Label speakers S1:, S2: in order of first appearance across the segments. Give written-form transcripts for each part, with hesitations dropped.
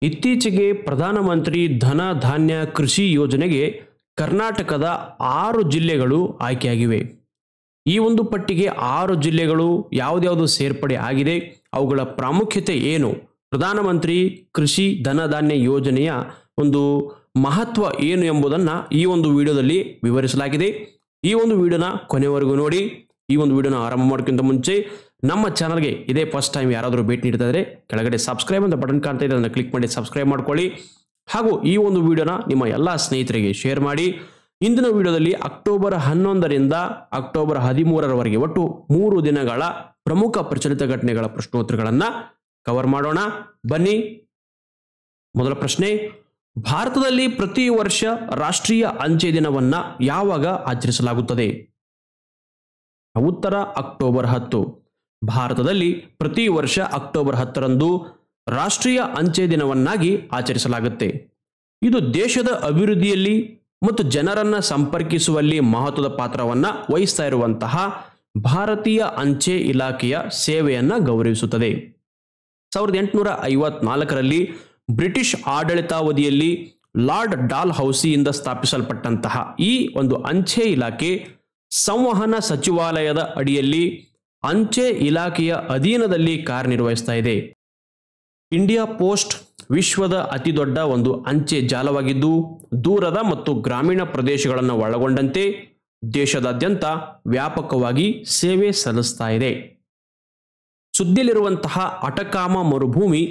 S1: ಇತ್ತೀಚೆಗೆ ಪ್ರಧಾನಮಂತ್ರಿ ಧನ ಧಾನ್ಯ ಕೃಷಿ ಯೋಜನೆಗೆ ಕರ್ನಾಟಕದ 6 ಜಿಲ್ಲೆಗಳು ಆಯ್ಕೆಯಾಗಿವೆ. ಈ ಒಂದು ಪಟ್ಟಿಗೆ 6 ಜಿಲ್ಲೆಗಳು ಯಾವ್ದ್ಯಾವುದು ಸೇರ್ಪಡೆ ಆಗಿದೆ, ಅವುಗಳ ಪ್ರಾಮುಖ್ಯತೆ ಏನು, ಪ್ರಧಾನಮಂತ್ರಿ ಕೃಷಿ ಧನಧಾನ್ಯ ಯೋಜನೆಯ ಒಂದು ಮಹತ್ವ ಏನು ಎಂಬುದನ್ನು ಈ ಒಂದು ವಿಡಿಯೋದಲ್ಲಿ ವಿವರಿಸಲಾಗಿದೆ. ಈ ಒಂದು ವಿಡಿಯೋನ ಕೊನೆವರೆಗೂ ನೋಡಿ. ಈ ಒಂದು ವಿಡಿಯೋನ ಆರಂಭ ಮಾಡೋಕ್ಕಿಂತ ಮುಂಚೆ ನಮ್ಮ ಚಾನಲ್ಗೆ ಇದೇ ಫಸ್ಟ್ ಟೈಮ್ ಯಾರಾದರೂ ಭೇಟಿ ನೀಡ್ತಾ ಇದ್ದರೆ ಕೆಳಗಡೆ ಸಬ್ಸ್ಕ್ರೈಬ್ ಅಂತ ಬಟನ್ ಕಾಣ್ತಾ ಇದೆ, ಅದನ್ನು ಕ್ಲಿಕ್ ಮಾಡಿ ಸಬ್ಸ್ಕ್ರೈಬ್ ಮಾಡ್ಕೊಳ್ಳಿ. ಹಾಗೂ ಈ ಒಂದು ವಿಡಿಯೋನ ನಿಮ್ಮ ಎಲ್ಲ ಸ್ನೇಹಿತರಿಗೆ ಶೇರ್ ಮಾಡಿ. ಇಂದಿನ ವಿಡಿಯೋದಲ್ಲಿ ಅಕ್ಟೋಬರ್ 11ರಿಂದ ಅಕ್ಟೋಬರ್ 13ರವರೆಗೆ ಒಟ್ಟು 3 ದಿನಗಳ ಪ್ರಮುಖ ಪ್ರಚಲಿತ ಘಟನೆಗಳ ಪ್ರಶ್ನೋತ್ತರಗಳನ್ನು ಕವರ್ ಮಾಡೋಣ. ಬನ್ನಿ. ಮೊದಲ ಪ್ರಶ್ನೆ, ಭಾರತದಲ್ಲಿ ಪ್ರತಿ ವರ್ಷ ರಾಷ್ಟ್ರೀಯ ಅಂಚೆ ದಿನವನ್ನು ಯಾವಾಗ ಆಚರಿಸಲಾಗುತ್ತದೆ? ಉತ್ತರ ಅಕ್ಟೋಬರ್ 10. ಭಾರತದಲ್ಲಿ ಪ್ರತಿ ವರ್ಷ ಅಕ್ಟೋಬರ್ 10ರಂದು ರಾಷ್ಟ್ರೀಯ ಅಂಚೆ ದಿನವನ್ನಾಗಿ ಆಚರಿಸಲಾಗುತ್ತೆ. ಇದು ದೇಶದ ಅಭಿವೃದ್ಧಿಯಲ್ಲಿ ಮತ್ತು ಜನರನ್ನು ಸಂಪರ್ಕಿಸುವಲ್ಲಿ ಮಹತ್ವದ ಪಾತ್ರವನ್ನು ವಹಿಸ್ತಾ ಇರುವಂತಹ ಭಾರತೀಯ ಅಂಚೆ ಇಲಾಖೆಯ ಸೇವೆಯನ್ನು ಗೌರವಿಸುತ್ತದೆ. 1854ರಲ್ಲಿ ಬ್ರಿಟಿಷ್ ಆಡಳಿತಾವಧಿಯಲ್ಲಿ ಲಾರ್ಡ್ ಡಾಲ್ ಹೌಸಿಯಿಂದ ಸ್ಥಾಪಿಸಲ್ಪಟ್ಟಂತಹ ಈ ಒಂದು ಅಂಚೆ ಇಲಾಖೆ ಸಂವಹನ ಸಚಿವಾಲಯದ ಅಡಿಯಲ್ಲಿ ಅಂಚೆ ಇಲಾಖೆಯ ಅಧೀನದಲ್ಲಿ ಕಾರ್ಯನಿರ್ವಹಿಸ್ತಾ ಇದೆ. ಇಂಡಿಯಾ ಪೋಸ್ಟ್ ವಿಶ್ವದ ಅತಿದೊಡ್ಡ ಒಂದು ಅಂಚೆ ಜಾಲವಾಗಿದ್ದು ದೂರದ ಮತ್ತು ಗ್ರಾಮೀಣ ಪ್ರದೇಶಗಳನ್ನು ಒಳಗೊಂಡಂತೆ ದೇಶದಾದ್ಯಂತ ವ್ಯಾಪಕವಾಗಿ ಸೇವೆ ಸಲ್ಲಿಸ್ತಾ ಇದೆ. ಸುದ್ದಿಯಲ್ಲಿರುವಂತಹ ಅಟಕಾಮ ಮರುಭೂಮಿ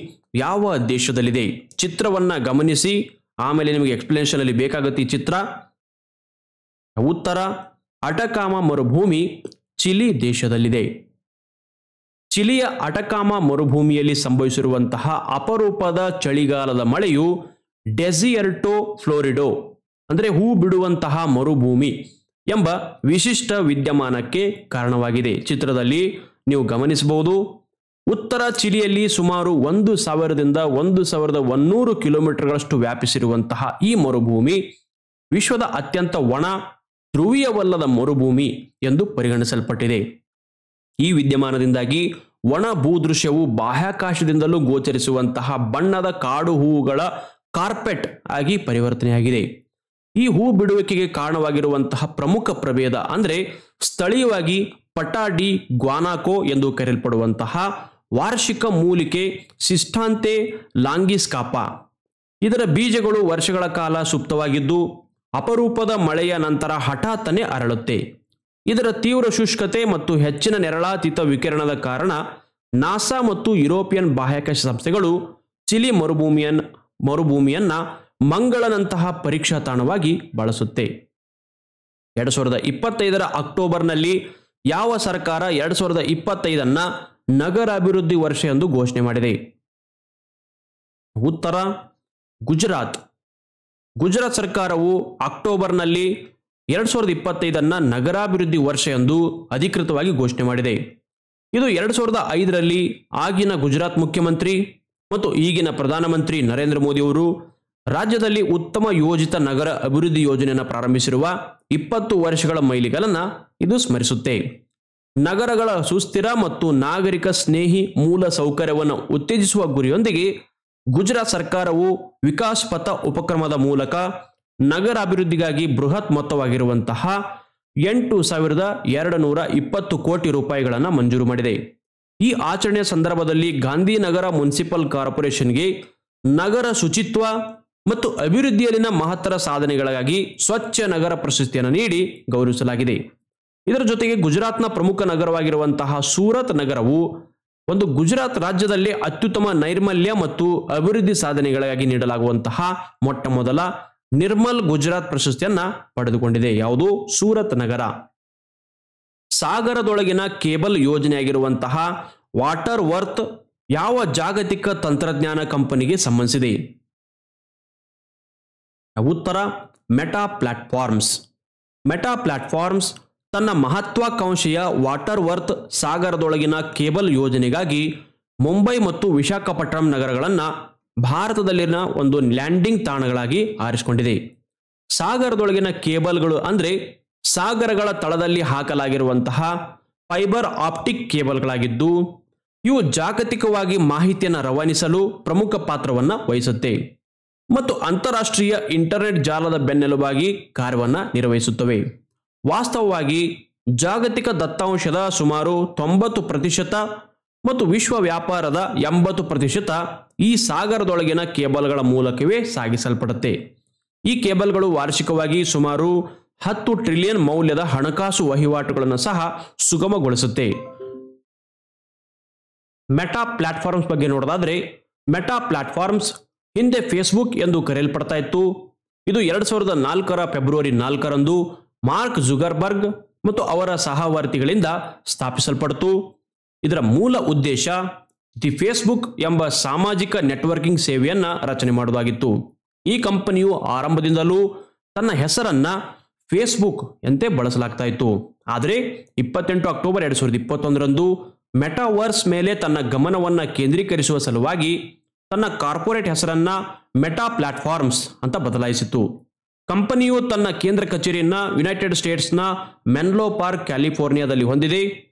S1: ಯಾವ ದೇಶದಲ್ಲಿದೆ? ಚಿತ್ರವನ್ನು ಗಮನಿಸಿ, ಆಮೇಲೆ ನಿಮಗೆ ಎಕ್ಸ್ಪ್ಲನೇಷನ್ ಅಲ್ಲಿ ಬೇಕಾಗುತ್ತೆ ಈ ಚಿತ್ರ. ಉತ್ತರ ಅಟಕಾಮ ಮರುಭೂಮಿ ಚಿಲಿ ದೇಶದಲ್ಲಿದೆ. ಚಿಲಿಯ ಅಟಕಾಮ ಮರುಭೂಮಿಯಲ್ಲಿ ಸಂಭವಿಸಿರುವಂತಹ ಅಪರೂಪದ ಚಳಿಗಾಲದ ಮಳೆಯು ಡೆಸಿಯರ್ಟೋ ಫ್ಲೋರಿಡೋ ಅಂದರೆ ಹೂ ಬಿಡುವಂತಹ ಮರುಭೂಮಿ ಎಂಬ ವಿಶಿಷ್ಟ ವಿದ್ಯಮಾನಕ್ಕೆ ಕಾರಣವಾಗಿದೆ. ಚಿತ್ರದಲ್ಲಿ ನೀವು ಗಮನಿಸಬಹುದು. ಉತ್ತರ ಚಿಲಿಯಲ್ಲಿ ಸುಮಾರು 1000ದಿಂದ 1100 ಕಿಲೋಮೀಟರ್ಗಳಷ್ಟು ವ್ಯಾಪಿಸಿರುವಂತಹ ಈ ಮರುಭೂಮಿ ವಿಶ್ವದ ಅತ್ಯಂತ ಒಣ ಧ್ರುವೀಯವಲ್ಲದ ಮರುಭೂಮಿ ಎಂದು ಪರಿಗಣಿಸಲ್ಪಟ್ಟಿದೆ. ಈ ವಿದ್ಯಮಾನದಿಂದಾಗಿ ಒಣ ಭೂದೃಶ್ಯವು ಬಾಹ್ಯಾಕಾಶದಿಂದಲೂ ಗೋಚರಿಸುವಂತಹ ಬಣ್ಣದ ಕಾಡು ಹೂವುಗಳ ಕಾರ್ಪೆಟ್ ಆಗಿ ಪರಿವರ್ತನೆಯಾಗಿದೆ. ಈ ಹೂ ಬಿಡುವಿಕೆಗೆ ಕಾರಣವಾಗಿರುವಂತಹ ಪ್ರಮುಖ ಪ್ರಭೇದ ಅಂದರೆ ಸ್ಥಳೀಯವಾಗಿ ಪಟಾಡಿ ಗ್ವಾನಾಕೋ ಎಂದು ಕರೆಯಲ್ಪಡುವಂತಹ ವಾರ್ಷಿಕ ಮೂಲಿಕೆ ಸಿಸ್ಟಾಂತೆ ಲಾಂಗಿಸ್ಕಾಪಾ. ಇದರ ಬೀಜಗಳು ವರ್ಷಗಳ ಕಾಲ ಸುಪ್ತವಾಗಿದ್ದು ಅಪರೂಪದ ಮಳೆಯ ನಂತರ ಹಠಾತ್ತನೆ ಅರಳುತ್ತೆ. ಇದರ ತೀವ್ರ ಶುಷ್ಕತೆ ಮತ್ತು ಹೆಚ್ಚಿನ ನೆರಳಾತೀತ ವಿಕಿರಣದ ಕಾರಣ ನಾಸಾ ಮತ್ತು ಯುರೋಪಿಯನ್ ಬಾಹ್ಯಾಕಾಶ ಸಂಸ್ಥೆಗಳು ಚಿಲಿ ಮರುಭೂಮಿಯನ್ನ ಮಂಗಳನಂತಹ ಪರೀಕ್ಷಾ ತಾಣವಾಗಿ ಬಳಸುತ್ತೆ. 2025ರ ಅಕ್ಟೋಬರ್ನಲ್ಲಿ ಯಾವ ಸರ್ಕಾರ 2025ಅನ್ನ ನಗರಾಭಿವೃದ್ಧಿ ವರ್ಷ ಎಂದು ಘೋಷಣೆ ಮಾಡಿದೆ? ಉತ್ತರ ಗುಜರಾತ್. ಗುಜರಾತ್ ಸರ್ಕಾರವು ಅಕ್ಟೋಬರ್ನಲ್ಲಿ 2025ಅನ್ನ ನಗರಾಭಿವೃದ್ಧಿ ವರ್ಷ ಎಂದು ಅಧಿಕೃತವಾಗಿ ಘೋಷಣೆ ಮಾಡಿದೆ. ಇದು 2005ರಲ್ಲಿ ಆಗಿನ ಗುಜರಾತ್ ಮುಖ್ಯಮಂತ್ರಿ ಮತ್ತು ಈಗಿನ ಪ್ರಧಾನಮಂತ್ರಿ ನರೇಂದ್ರ ಮೋದಿ ಅವರು ರಾಜ್ಯದಲ್ಲಿ ಉತ್ತಮ ಯೋಜಿತ ನಗರ ಅಭಿವೃದ್ಧಿ ಯೋಜನೆಯನ್ನು ಪ್ರಾರಂಭಿಸಿರುವ 20 ವರ್ಷಗಳ ಮೈಲಿಗಲನ್ನು ಇದು ಸ್ಮರಿಸುತ್ತೆ. ನಗರಗಳ ಸುಸ್ಥಿರ ಮತ್ತು ನಾಗರಿಕ ಸ್ನೇಹಿ ಮೂಲ ಸೌಕರ್ಯವನ್ನು ಉತ್ತೇಜಿಸುವ ಗುರಿಯೊಂದಿಗೆ ಗುಜರಾತ್ ಸರ್ಕಾರವು ವಿಕಾಸ್ ಪಥ ಉಪಕ್ರಮದ ಮೂಲಕ ನಗರ ಅಭಿವೃದ್ಧಿಗಾಗಿ ಬೃಹತ್ ಮೊತ್ತವಾಗಿರುವಂತಹ 8,220 ಕೋಟಿ ರೂಪಾಯಿಗಳನ್ನು ಮಂಜೂರು ಮಾಡಿದೆ. ಈ ಆಚರಣೆಯ ಸಂದರ್ಭದಲ್ಲಿ ಗಾಂಧಿನಗರ ಮುನ್ಸಿಪಲ್ ಕಾರ್ಪೊರೇಷನ್ಗೆ ನಗರ ಶುಚಿತ್ವ ಮತ್ತು ಅಭಿವೃದ್ಧಿಯಲ್ಲಿನ ಮಹತ್ತರ ಸಾಧನೆಗಳಿಗಾಗಿ ಸ್ವಚ್ಛ ನಗರ ಪ್ರಶಸ್ತಿಯನ್ನು ನೀಡಿ ಗೌರವಿಸಲಾಗಿದೆ. ಇದರ ಜೊತೆಗೆ ಗುಜರಾತ್ನ ಪ್ರಮುಖ ನಗರವಾಗಿರುವಂತಹ ಸೂರತ್ ನಗರವು ಒಂದು ಗುಜರಾತ್ ರಾಜ್ಯದಲ್ಲಿ ಅತ್ಯುತ್ತಮ ನೈರ್ಮಲ್ಯ ಮತ್ತು ಅಭಿವೃದ್ಧಿ ಸಾಧನೆಗಳಿಗಾಗಿ ನೀಡಲಾಗುವಂತಹ ಮೊಟ್ಟ ಮೊದಲ ನಿರ್ಮಲ್ ಗುಜರಾತ್ ಪ್ರಶಸ್ತಿಯನ್ನ ಪಡೆದುಕೊಂಡಿದೆ. ಯಾವುದು? ಸೂರತ್ ನಗರ. ಸಾಗರದೊಳಗಿನ ಕೇಬಲ್ ಯೋಜನೆಯಾಗಿರುವಂತಹ ವಾಟರ್ ವರ್ತ್ ಯಾವ ಜಾಗತಿಕ ತಂತ್ರಜ್ಞಾನ ಕಂಪನಿಗೆ ಸಂಬಂಧಿಸಿದೆ? ಉತ್ತರ ಮೆಟಾ ಪ್ಲಾಟ್ಫಾರ್ಮ್ಸ್. ಮೆಟಾ ಪ್ಲಾಟ್ಫಾರ್ಮ್ಸ್ ತನ್ನ ಮಹತ್ವಾಕಾಂಕ್ಷೆಯ ವಾಟರ್ ವರ್ತ್ ಸಾಗರದೊಳಗಿನ ಕೇಬಲ್ ಯೋಜನೆಗಾಗಿ ಮುಂಬೈ ಮತ್ತು ವಿಶಾಖಪಟ್ಟಣಂ ನಗರಗಳನ್ನು ಭಾರತದಲ್ಲಿನ ಒಂದು ಲ್ಯಾಂಡಿಂಗ್ ತಾಣಗಳಾಗಿ ಆರಿಸಿಕೊಂಡಿದೆ. ಸಾಗರದೊಳಗಿನ ಕೇಬಲ್ಗಳು ಅಂದರೆ ಸಾಗರಗಳ ತಳದಲ್ಲಿ ಹಾಕಲಾಗಿರುವಂತಹ ಫೈಬರ್ ಆಪ್ಟಿಕ್ ಕೇಬಲ್ಗಳಾಗಿದ್ದು ಇವು ಜಾಗತಿಕವಾಗಿ ಮಾಹಿತಿಯನ್ನು ರವಾನಿಸಲು ಪ್ರಮುಖ ಪಾತ್ರವನ್ನು ವಹಿಸುತ್ತೆ ಮತ್ತು ಅಂತಾರಾಷ್ಟ್ರೀಯ ಇಂಟರ್ನೆಟ್ ಜಾಲದ ಬೆನ್ನೆಲುಬಾಗಿ ಕಾರ್ಯವನ್ನು ನಿರ್ವಹಿಸುತ್ತವೆ. ವಾಸ್ತವವಾಗಿ ಜಾಗತಿಕ ದತ್ತಾಂಶದ ಸುಮಾರು 90% ಮತ್ತು ವಿಶ್ವ ವ್ಯಾಪಾರದ 80% ಈ ಸಾಗರದೊಳಗಿನ ಕೇಬಲ್ಗಳ ಮೂಲಕವೇ ಸಾಗಿಸಲ್ಪಡುತ್ತೆ. ಈ ಕೇಬಲ್ಗಳು ವಾರ್ಷಿಕವಾಗಿ ಸುಮಾರು 10 ಟ್ರಿಲಿಯನ್ ಮೌಲ್ಯದ ಹಣಕಾಸು ವಹಿವಾಟುಗಳನ್ನು ಸಹ ಸುಗಮಗೊಳಿಸುತ್ತೆ. ಮೆಟಾ ಪ್ಲಾಟ್ಫಾರ್ಮ್ಸ್ ಬಗ್ಗೆ ನೋಡೋದಾದ್ರೆ, ಮೆಟಾ ಪ್ಲಾಟ್ಫಾರ್ಮ್ಸ್ ಹಿಂದೆ ಫೇಸ್ಬುಕ್ ಎಂದು ಕರೆಯಲ್ಪಡ್ತಾ ಇತ್ತು. ಇದು 2004 ಫೆಬ್ರವರಿ 4ರಂದು ಮಾರ್ಕ್ ಜುಗರ್ಬರ್ಗ್ ಮತ್ತು ಅವರ ಸಹವರ್ತಿಗಳಿಂದ ಸ್ಥಾಪಿಸಲ್ಪಟ್ಟಿತು. ಇದರ ಮೂಲ ಉದ್ದೇಶ ದಿ ಫೇಸ್ಬುಕ್ ಎಂಬ ಸಾಮಾಜಿಕ ನೆಟ್ವರ್ಕಿಂಗ್ ಸೇವೆಯನ್ನು ರಚನೆ ಮಾಡುವುದಾಗಿತ್ತು. ಈ ಕಂಪನಿಯು ಆರಂಭದಿಂದಲೂ ತನ್ನ ಹೆಸರನ್ನ ಫೇಸ್ಬುಕ್ ಎಂತೆ ಬಳಸಲಾಗ್ತಾ ಇತ್ತು. ಆದರೆ 28 ಅಕ್ಟೋಬರ್ 2021ರಂದು ಮೆಟಾವರ್ಸ್ ಮೇಲೆ ತನ್ನ ಗಮನವನ್ನು ಕೇಂದ್ರೀಕರಿಸುವ ಸಲುವಾಗಿ ತನ್ನ ಕಾರ್ಪೊರೇಟ್ ಹೆಸರನ್ನ ಮೆಟಾ ಪ್ಲಾಟ್ಫಾರ್ಮ್ಸ್ ಅಂತ ಬದಲಾಯಿಸಿತು. ಕಂಪನಿಯು ತನ್ನ ಕೇಂದ್ರ ಕಚೇರಿಯನ್ನು ಯುನೈಟೆಡ್ ಸ್ಟೇಟ್ಸ್ನ ಮೆನ್ಲೋ ಪಾರ್ಕ್ ಕ್ಯಾಲಿಫೋರ್ನಿಯಾದಲ್ಲಿ ಹೊಂದಿದೆ.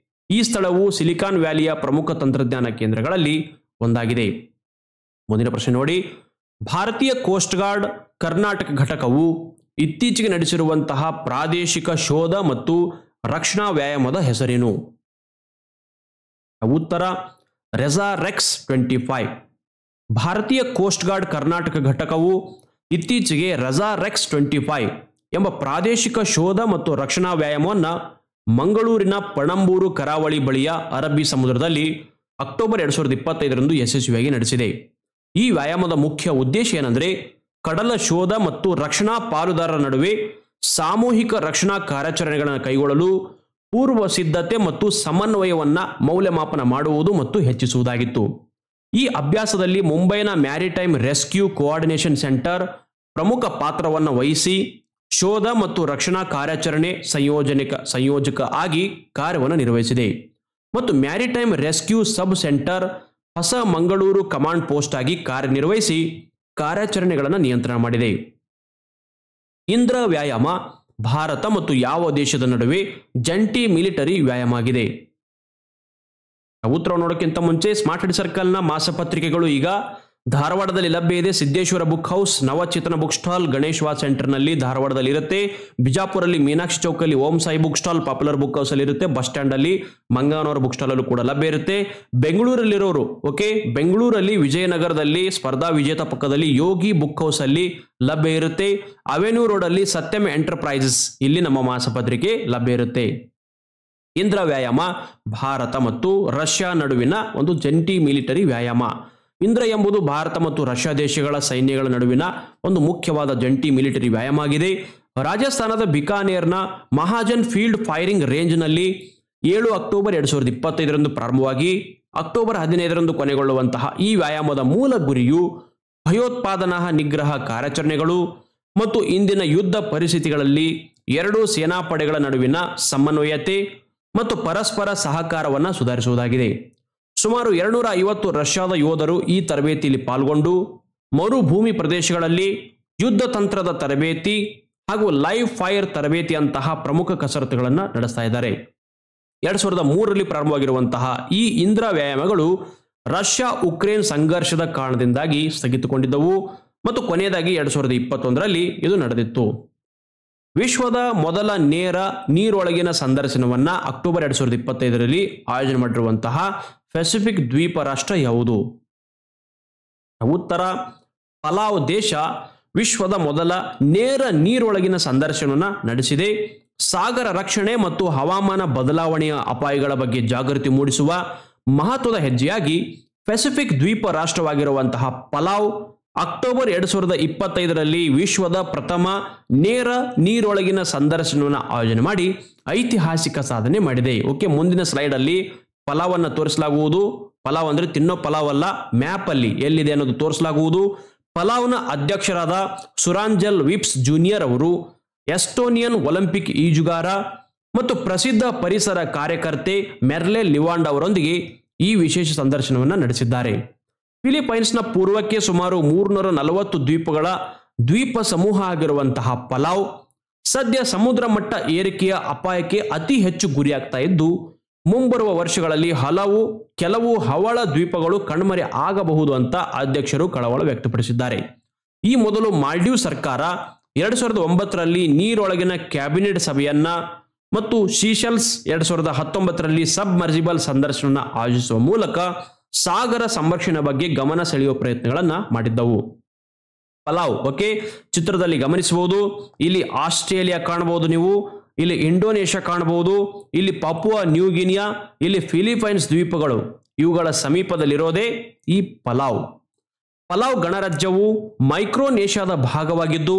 S1: ಈ ಸ್ಥಳವು ಸಿಲಿಕಾನ್ ವ್ಯಾಲಿಯ ಪ್ರಮುಖ ತಂತ್ರಜ್ಞಾನ ಕೇಂದ್ರಗಳಲ್ಲಿ ಒಂದಾಗಿದೆ. ಮುಂದಿನ ಪ್ರಶ್ನೆ ನೋಡಿ, ಭಾರತೀಯ ಕೋಸ್ಟ್ ಗಾರ್ಡ್ ಕರ್ನಾಟಕ ಘಟಕವು ಇತ್ತೀಚೆಗೆ ನಡೆಸಿರುವಂತಹ ಪ್ರಾದೇಶಿಕ ಶೋಧ ಮತ್ತು ರಕ್ಷಣಾ ವ್ಯಾಯಾಮದ ಹೆಸರೇನು? ಉತ್ತರ ರೆಸಾರೆಕ್ಸ್ 25. ಭಾರತೀಯ ಕೋಸ್ಟ್ ಗಾರ್ಡ್ ಕರ್ನಾಟಕ ಘಟಕವು ಇತ್ತೀಚೆಗೆ ರೆಸಾರೆಕ್ಸ್ 25 ಎಂಬ ಪ್ರಾದೇಶಿಕ ಶೋಧ ಮತ್ತು ರಕ್ಷಣಾ ವ್ಯಾಯಾಮವನ್ನು ಮಂಗಳೂರಿನ ಪಣಂಬೂರು ಕರಾವಳಿ ಬಳಿಯ ಅರಬ್ಬಿ ಸಮುದ್ರದಲ್ಲಿ ಅಕ್ಟೋಬರ್ 2025ರಂದು ಯಶಸ್ವಿಯಾಗಿ ನಡೆಸಿದೆ. ಈ ವ್ಯಾಯಾಮದ ಮುಖ್ಯ ಉದ್ದೇಶ ಏನೆಂದರೆ ಕಡಲ ಶೋಧ ಮತ್ತು ರಕ್ಷಣಾ ಪಾಲುದಾರರ ನಡುವೆ ಸಾಮೂಹಿಕ ರಕ್ಷಣಾ ಕಾರ್ಯಾಚರಣೆಗಳನ್ನು ಕೈಗೊಳ್ಳಲು ಪೂರ್ವ ಸಿದ್ಧತೆ ಮತ್ತು ಸಮನ್ವಯವನ್ನು ಮೌಲ್ಯಮಾಪನ ಮಾಡುವುದು ಮತ್ತು ಹೆಚ್ಚಿಸುವುದಾಗಿತ್ತು. ಈ ಅಭ್ಯಾಸದಲ್ಲಿ ಮುಂಬೈನ ಮ್ಯಾರಿಟೈಮ್ ರೆಸ್ಕ್ಯೂ ಕೋಆರ್ಡಿನೇಷನ್ ಸೆಂಟರ್ ಪ್ರಮುಖ ಪಾತ್ರವನ್ನು ವಹಿಸಿ ಶೋಧ ಮತ್ತು ರಕ್ಷಣಾ ಕಾರ್ಯಾಚರಣೆ ಸಂಯೋಜಕ ಆಗಿ ಕಾರ್ಯವನ್ನು ನಿರ್ವಹಿಸಿದೆ ಮತ್ತು ಮ್ಯಾರಿಟೈಮ್ ರೆಸ್ಕ್ಯೂ ಸಬ್ ಸೆಂಟರ್ ಹೊಸ ಮಂಗಳೂರು ಕಮಾಂಡ್ ಪೋಸ್ಟ್ ಆಗಿ ಕಾರ್ಯನಿರ್ವಹಿಸಿ ಕಾರ್ಯಾಚರಣೆಗಳನ್ನು ನಿಯಂತ್ರಣ ಮಾಡಿದೆ. ಇಂದ್ರ ವ್ಯಾಯಾಮ ಭಾರತ ಮತ್ತು ಯಾವ ದೇಶದ ನಡುವೆ ಜಂಟಿ ಮಿಲಿಟರಿ ವ್ಯಾಯಾಮ ಆಗಿದೆ? ಉತ್ತರ ನೋಡೋಕ್ಕಿಂತ ಮುಂಚೆ ಸ್ಮಾರ್ಟ್ ಹಿಟ್ ಸರ್ಕಲ್ನ ಮಾಸಪತ್ರಿಕೆಗಳು ಈಗ ಧಾರವಾಡದಲ್ಲಿ ಲಭ್ಯ ಇದೆ. Siddeshwar book house, Navachetana book stall, Ganesh ವಾದ್ ಸೆಂಟರ್ನಲ್ಲಿ ಧಾರವಾಡದಲ್ಲಿ ಇರುತ್ತೆ. ಬಿಜಾಪುರಲ್ಲಿ ಮೀನಾಕ್ಷಿ ಚೌಕಲ್ಲಿ Om Sai book stall, popular book house ಅಲ್ಲಿ ಇರುತ್ತೆ. ಬಸ್ ಸ್ಟ್ಯಾಂಡ್ ಅಲ್ಲಿ ಮಂಗನವರ ಬುಕ್ ಸ್ಟಾಲ್ ಅಲ್ಲೂ ಕೂಡ ಲಭ್ಯ ಇರುತ್ತೆ. ಬೆಂಗಳೂರಲ್ಲಿರೋರು ಬೆಂಗಳೂರಲ್ಲಿ ವಿಜಯನಗರದಲ್ಲಿ ಸ್ಪರ್ಧಾ ವಿಜೇತ ಪಕ್ಕದಲ್ಲಿ ಯೋಗಿ ಬುಕ್ ಹೌಸ್ ಅಲ್ಲಿ ಲಭ್ಯ ಇರುತ್ತೆ. ಅವೆನ್ಯೂ ರೋಡ್ ಅಲ್ಲಿ ಸತ್ಯಂ ಎಂಟರ್ಪ್ರೈಸಸ್ ಇಲ್ಲಿ ನಮ್ಮ ಮಾಸಪತ್ರಿಕೆ ಲಭ್ಯ ಇರುತ್ತೆ. ಇಂದ್ರ ವ್ಯಾಯಾಮ ಭಾರತ ಮತ್ತು ರಷ್ಯಾ ನಡುವಿನ ಒಂದು ಜಂಟಿ ಮಿಲಿಟರಿ ವ್ಯಾಯಾಮ. ಇಂದ್ರ ಎಂಬುದು ಭಾರತ ಮತ್ತು ರಷ್ಯಾ ದೇಶಗಳ ಸೈನ್ಯಗಳ ನಡುವಿನ ಒಂದು ಮುಖ್ಯವಾದ ಜಂಟಿ ಮಿಲಿಟರಿ ವ್ಯಾಯಾಮ ಆಗಿದೆ. ರಾಜಸ್ಥಾನದ ಬಿಕಾನೇರ್ನ ಮಹಾಜನ್ ಫೀಲ್ಡ್ ಫೈರಿಂಗ್ ರೇಂಜ್ನಲ್ಲಿ 7 ಅಕ್ಟೋಬರ್ 2025ರಂದು ಪ್ರಾರಂಭವಾಗಿ ಅಕ್ಟೋಬರ್ 15ರಂದು ಕೊನೆಗೊಳ್ಳುವಂತಹ ಈ ವ್ಯಾಯಾಮದ ಮೂಲ ಗುರಿಯು ಭಯೋತ್ಪಾದನಾ ನಿಗ್ರಹ ಕಾರ್ಯಾಚರಣೆಗಳು ಮತ್ತು ಇಂದಿನ ಯುದ್ಧ ಪರಿಸ್ಥಿತಿಗಳಲ್ಲಿ ಎರಡೂ ಸೇನಾಪಡೆಗಳ ನಡುವಿನ ಸಮನ್ವಯತೆ ಮತ್ತು ಪರಸ್ಪರ ಸಹಕಾರವನ್ನು ಸುಧಾರಿಸುವುದಾಗಿದೆ. ಸುಮಾರು 250 ರಷ್ಯಾದ ಯೋಧರು ಈ ತರಬೇತಿಯಲ್ಲಿ ಪಾಲ್ಗೊಂಡು ಮರುಭೂಮಿ ಪ್ರದೇಶಗಳಲ್ಲಿ ಯುದ್ಧ ತಂತ್ರದ ತರಬೇತಿ ಹಾಗೂ ಲೈವ್ ಫೈರ್ ತರಬೇತಿಯಂತಹ ಪ್ರಮುಖ ಕಸರತ್ತುಗಳನ್ನು ನಡೆಸ್ತಾ ಇದ್ದಾರೆ. 2003ರಲ್ಲಿ ಪ್ರಾರಂಭವಾಗಿರುವಂತಹ ಈ ಇಂದ್ರ ವ್ಯಾಯಾಮಗಳು ರಷ್ಯಾ ಉಕ್ರೇನ್ ಸಂಘರ್ಷದ ಕಾರಣದಿಂದಾಗಿ ಸ್ಥಗಿತಗೊಂಡಿದ್ದವು ಮತ್ತು ಕೊನೆಯದಾಗಿ 2021ರಲ್ಲಿ ಇದು ನಡೆದಿತ್ತು. ವಿಶ್ವದ ಮೊದಲ ನೇರ ನೀರೊಳಗಿನ ಸಂದರ್ಶನವನ್ನ ಅಕ್ಟೋಬರ್ 2025ರಲ್ಲಿ ಆಯೋಜನೆ ಮಾಡಿರುವಂತಹ ಪೆಸಿಫಿಕ್ ದ್ವೀಪ ರಾಷ್ಟ್ರ ಯಾವುದು? ಉತ್ತರ ಪಲಾವ್ ದೇಶ ವಿಶ್ವದ ಮೊದಲ ನೇರ ನೀರೊಳಗಿನ ಸಂದರ್ಶನವನ್ನು ನಡೆಸಿದೆ. ಸಾಗರ ರಕ್ಷಣೆ ಮತ್ತು ಹವಾಮಾನ ಬದಲಾವಣೆಯ ಅಪಾಯಗಳ ಬಗ್ಗೆ ಜಾಗೃತಿ ಮೂಡಿಸುವ ಮಹತ್ವದ ಹೆಜ್ಜೆಯಾಗಿ ಪೆಸಿಫಿಕ್ ದ್ವೀಪ ರಾಷ್ಟ್ರವಾಗಿರುವಂತಹ ಪಲಾವ್ ಅಕ್ಟೋಬರ್ 2025ರಲ್ಲಿ ವಿಶ್ವದ ಪ್ರಥಮ ನೇರ ನೀರೊಳಗಿನ ಸಂದರ್ಶನವನ್ನು ಆಯೋಜನೆ ಮಾಡಿ ಐತಿಹಾಸಿಕ ಸಾಧನೆ ಮಾಡಿದೆ. ಮುಂದಿನ ಸ್ಲೈಡ್ ಅಲ್ಲಿ ಪಲಾವ್ ಅನ್ನು ತೋರಿಸಲಾಗುವುದು. ಪಲಾವ್ ಅಂದ್ರೆ ತಿನ್ನೋ ಪಲಾವ್ ಅಲ್ಲ, ಮ್ಯಾಪ್ ಅಲ್ಲಿ ಎಲ್ಲಿದೆ ಅನ್ನೋದು ತೋರಿಸಲಾಗುವುದು. ಪಲಾವ್ನ ಅಧ್ಯಕ್ಷರಾದ ಸುರಾಂಜಲ್ ವಿಪ್ಸ್ ಜೂನಿಯರ್ ಅವರು ಎಸ್ಟೋನಿಯನ್ ಒಲಿಂಪಿಕ್ ಈಜುಗಾರ ಮತ್ತು ಪ್ರಸಿದ್ಧ ಪರಿಸರ ಕಾರ್ಯಕರ್ತೆ ಮೆರ್ಲೆ ಲಿವಾಂಡ್ ಅವರೊಂದಿಗೆ ಈ ವಿಶೇಷ ಸಂದರ್ಶನವನ್ನು ನಡೆಸಿದ್ದಾರೆ. ಫಿಲಿಪೈನ್ಸ್ನ ಪೂರ್ವಕ್ಕೆ ಸುಮಾರು 340 ದ್ವೀಪಗಳ ದ್ವೀಪ ಸಮೂಹ ಆಗಿರುವಂತಹ ಪಲಾವ್ ಸದ್ಯ ಸಮುದ್ರ ಮಟ್ಟ ಏರಿಕೆಯ ಅಪಾಯಕ್ಕೆ ಅತಿ ಹೆಚ್ಚು ಗುರಿಯಾಗ್ತಾ ಇದ್ದು ಮುಂಬರುವ ವರ್ಷಗಳಲ್ಲಿ ಕೆಲವು ಹವಳ ದ್ವೀಪಗಳು ಕಣ್ಮರೆ ಆಗಬಹುದು ಅಂತ ಅಧ್ಯಕ್ಷರು ಕಳವಳ ವ್ಯಕ್ತಪಡಿಸಿದ್ದಾರೆ. ಈ ಮೊದಲು ಮಾಲ್ಡೀವ್ ಸರ್ಕಾರ 2009ರಲ್ಲಿ ನೀರೊಳಗಿನ ಕ್ಯಾಬಿನೆಟ್ ಸಭೆಯನ್ನ ಮತ್ತು ಸೀಶೆಲ್ಸ್ 2019ರಲ್ಲಿ ಸಬ್ಮರ್ಜಿಬಲ್ ಸಂದರ್ಶನ ಆಯೋಜಿಸುವ ಮೂಲಕ ಸಾಗರ ಸಂರಕ್ಷಣೆ ಬಗ್ಗೆ ಗಮನ ಸೆಳೆಯುವ ಪ್ರಯತ್ನಗಳನ್ನ ಮಾಡಿದ್ದವು. ಪಲಾವ್ ಓಕೆ, ಚಿತ್ರದಲ್ಲಿ ಗಮನಿಸಬಹುದು. ಇಲ್ಲಿ ಆಸ್ಟ್ರೇಲಿಯಾ ಕಾಣಬಹುದು, ನೀವು ಇಲ್ಲಿ ಇಂಡೋನೇಷ್ಯಾ ಕಾಣಬಹುದು, ಇಲ್ಲಿ ಪಾಪುವಾ ನ್ಯೂ ಗಿನಿಯಾ, ಇಲ್ಲಿ ಫಿಲಿಪೈನ್ಸ್ ದ್ವೀಪಗಳು, ಇವುಗಳ ಸಮೀಪದಲ್ಲಿರೋದೇ ಈ ಪಲಾವ್. ಪಲಾವ್ ಗಣರಾಜ್ಯವು ಮೈಕ್ರೋನೇಷ್ಯಾದ ಭಾಗವಾಗಿದ್ದು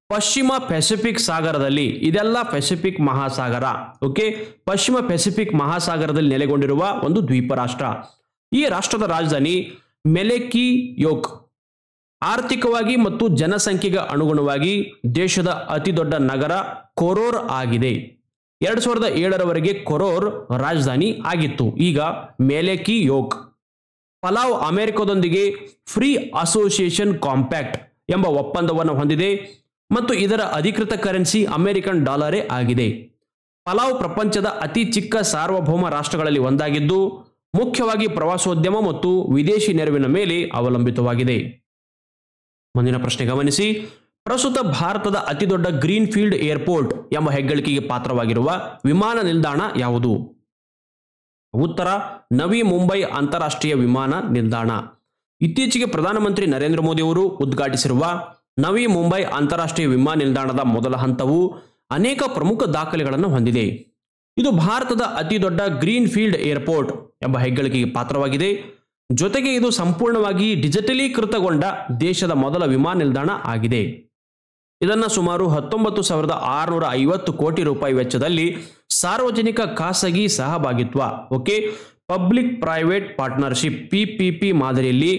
S1: ಪಶ್ಚಿಮ ಪೆಸಿಫಿಕ್ ಸಾಗರದಲ್ಲಿ, ಇದೆಲ್ಲ ಪೆಸಿಫಿಕ್ ಮಹಾಸಾಗರ ಓಕೆ, ಪಶ್ಚಿಮ ಪೆಸಿಫಿಕ್ ಮಹಾಸಾಗರದಲ್ಲಿ ನೆಲೆಗೊಂಡಿರುವ ಒಂದು ದ್ವೀಪ ರಾಷ್ಟ್ರ. ಈ ರಾಷ್ಟ್ರದ ರಾಜಧಾನಿ ಮೆಲೆಕಿಯೋಕ್. ಆರ್ಥಿಕವಾಗಿ ಮತ್ತು ಜನಸಂಖ್ಯೆಗೆ ಅನುಗುಣವಾಗಿ ದೇಶದ ಅತಿ ದೊಡ್ಡ ನಗರ ಕೊರೋರ್ ಆಗಿದೆ. 2007ರವರೆಗೆ ಕೊರೋರ್ ರಾಜಧಾನಿ ಆಗಿತ್ತು, ಈಗ ಮೆಲೆಕಿಯೋಕ್. ಪಲಾವ್ ಅಮೆರಿಕದೊಂದಿಗೆ ಫ್ರೀ ಅಸೋಸಿಯೇಷನ್ ಕಾಂಪ್ಯಾಕ್ಟ್ ಎಂಬ ಒಪ್ಪಂದವನ್ನು ಹೊಂದಿದೆ ಮತ್ತು ಇದರ ಅಧಿಕೃತ ಕರೆನ್ಸಿ ಅಮೆರಿಕನ್ ಡಾಲರೇ ಆಗಿದೆ. ಪಲಾವ್ ಪ್ರಪಂಚದ ಅತಿ ಚಿಕ್ಕ ಸಾರ್ವಭೌಮ ರಾಷ್ಟ್ರಗಳಲ್ಲಿ ಒಂದಾಗಿದ್ದು ಮುಖ್ಯವಾಗಿ ಪ್ರವಾಸೋದ್ಯಮ ಮತ್ತು ವಿದೇಶಿ ನೆರವಿನ ಮೇಲೆ ಅವಲಂಬಿತವಾಗಿದೆ. ಮುಂದಿನ ಪ್ರಶ್ನೆ ಗಮನಿಸಿ. ಪ್ರಸ್ತುತ ಭಾರತದ ಅತಿದೊಡ್ಡ ಗ್ರೀನ್ ಫೀಲ್ಡ್ ಏರ್ಪೋರ್ಟ್ ಎಂಬ ಹೆಗ್ಗಳಿಕೆಗೆ ಪಾತ್ರವಾಗಿರುವ ವಿಮಾನ ನಿಲ್ದಾಣ ಯಾವುದು? ಉತ್ತರ ನವಿ ಮುಂಬೈ ಅಂತಾರಾಷ್ಟ್ರೀಯ ವಿಮಾನ ನಿಲ್ದಾಣ. ಇತ್ತೀಚೆಗೆ ಪ್ರಧಾನಮಂತ್ರಿ ನರೇಂದ್ರ ಮೋದಿ ಅವರು ಉದ್ಘಾಟಿಸಿರುವ ನವಿ ಮುಂಬೈ ಅಂತಾರಾಷ್ಟ್ರೀಯ ವಿಮಾನ ನಿಲ್ದಾಣದ ಮೊದಲ ಹಂತವು ಅನೇಕ ಪ್ರಮುಖ ದಾಖಲೆಗಳನ್ನು ಹೊಂದಿದೆ. ಇದು ಭಾರತದ ಅತಿ ದೊಡ್ಡ ಗ್ರೀನ್ ಫೀಲ್ಡ್ ಏರ್ಪೋರ್ಟ್ ಎಂಬ ಹೆಗ್ಗಳಿಕೆಗೆ ಪಾತ್ರವಾಗಿದೆ. ಜೊತೆಗೆ ಇದು ಸಂಪೂರ್ಣವಾಗಿ ಡಿಜಿಟಲೀಕೃತಗೊಂಡ ದೇಶದ ಮೊದಲ ವಿಮಾನ ನಿಲ್ದಾಣ ಆಗಿದೆ. ಇದನ್ನು ಸುಮಾರು 19,650 ಕೋಟಿ ರೂಪಾಯಿ ವೆಚ್ಚದಲ್ಲಿ ಸಾರ್ವಜನಿಕ ಖಾಸಗಿ ಸಹಭಾಗಿತ್ವ okay, public private partnership PPP ಮಾದರಿಯಲ್ಲಿ